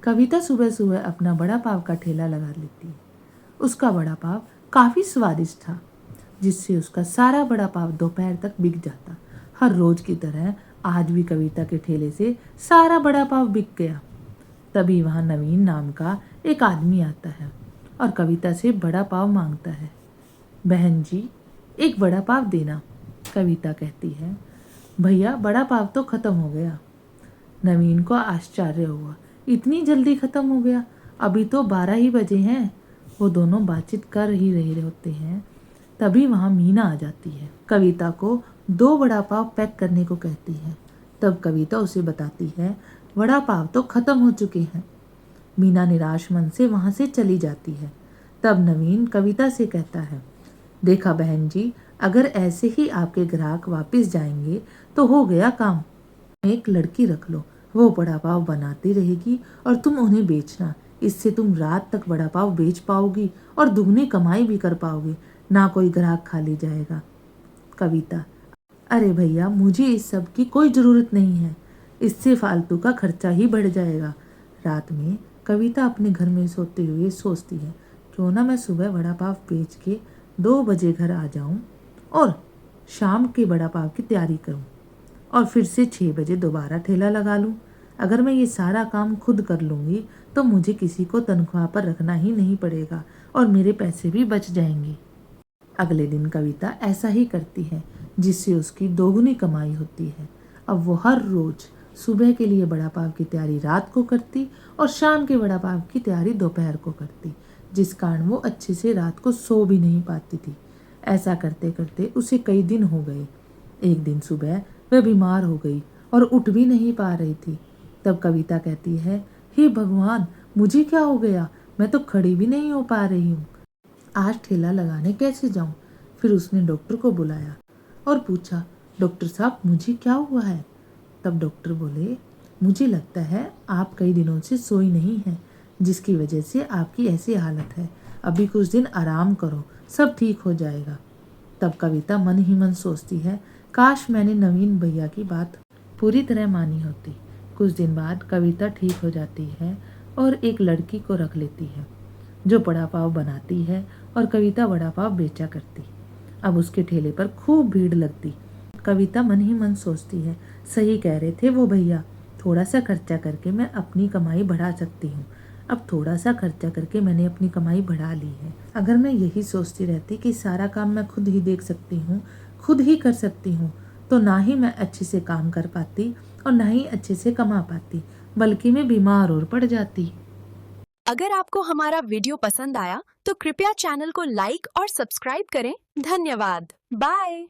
कविता सुबह सुबह अपना बड़ा पाव का ठेला लगा लेती है। उसका बड़ा पाव काफ़ी स्वादिष्ट था, जिससे उसका सारा बड़ा पाव दोपहर तक बिक जाता। हर रोज की तरह आज भी कविता के ठेले से सारा बड़ा पाव बिक गया। तभी वहाँ नवीन नाम का एक आदमी आता है और कविता से बड़ा पाव मांगता है। बहन जी, एक बड़ा पाव देना। कविता कहती है, भैया बड़ा पाव तो खत्म हो गया। नवीन को आश्चर्य हुआ, इतनी जल्दी खत्म हो गया? अभी तो 12 ही बजे हैं। वो दोनों बातचीत कर ही रहे होते हैं, तभी वहाँ मीना आ जाती है। कविता को 2 बड़ा पाव पैक करने को कहती है। तब कविता उसे बताती है, बड़ा पाव तो खत्म हो चुके हैं। मीना निराश मन से वहाँ से चली जाती है। तब नवीन कविता से कहता है, देखा बहन जी, अगर ऐसे ही आपके ग्राहक वापस जाएंगे तो हो गया काम। एक लड़की रख लो, वो बड़ा पाव बनाती रहेगी और तुम उन्हें बेचना। इससे तुम रात तक बड़ा पाव बेच पाओगी और दुगनी कमाई भी कर पाओगी, ना कोई ग्राहक खाली जाएगा। कविता, अरे भैया, मुझे इस सब की कोई ज़रूरत नहीं है, इससे फालतू का खर्चा ही बढ़ जाएगा। रात में कविता अपने घर में सोते हुए सोचती है, क्यों ना मैं सुबह बड़ा पाव बेच के 2 बजे घर आ जाऊं और शाम के बड़ा पाव की तैयारी करूं और फिर से 6 बजे दोबारा ठेला लगा लूं। अगर मैं ये सारा काम खुद कर लूँगी तो मुझे किसी को तनख्वाह पर रखना ही नहीं पड़ेगा और मेरे पैसे भी बच जाएंगे। अगले दिन कविता ऐसा ही करती है, जिससे उसकी दोगुनी कमाई होती है। अब वो हर रोज सुबह के लिए बड़ा पाव की तैयारी रात को करती और शाम के बड़ा पाव की तैयारी दोपहर को करती, जिस कारण वो अच्छे से रात को सो भी नहीं पाती थी। ऐसा करते करते उसे कई दिन हो गए। एक दिन सुबह वह बीमार हो गई और उठ भी नहीं पा रही थी। तब कविता कहती है, हे भगवान, मुझे क्या हो गया? मैं तो खड़ी भी नहीं हो पा रही हूँ। आज ठेला लगाने कैसे जाऊं? फिर उसने डॉक्टर को बुलाया और पूछा, डॉक्टर साहब, मुझे क्या हुआ है? तब डॉक्टर बोले, मुझे लगता है आप कई दिनों से सोई नहीं हैं, जिसकी वजह से आपकी ऐसी हालत है। अभी कुछ दिन आराम करो, सब ठीक हो जाएगा। तब कविता मन ही मन सोचती है, काश मैंने नवीन भैया की बात पूरी तरह मानी होती। कुछ दिन बाद कविता ठीक हो जाती है और एक लड़की को रख लेती है, जो बड़ा पाव बनाती है और कविता बड़ा पाव बेचा करती। अब उसके ठेले पर खूब भीड़ लगती। कविता मन ही मन सोचती है, सही कह रहे थे वो भैया, थोड़ा सा खर्चा करके मैं अपनी कमाई बढ़ा सकती हूँ। अब थोड़ा सा खर्चा करके मैंने अपनी कमाई बढ़ा ली है। अगर मैं यही सोचती रहती कि सारा काम मैं खुद ही देख सकती हूँ, खुद ही कर सकती हूँ, तो ना ही मैं अच्छे से काम कर पाती और ना ही अच्छे से कमा पाती, बल्कि मैं बीमार और पड़ जाती। अगर आपको हमारा वीडियो पसंद आया तो कृपया चैनल को लाइक और सब्सक्राइब करें। धन्यवाद। बाय।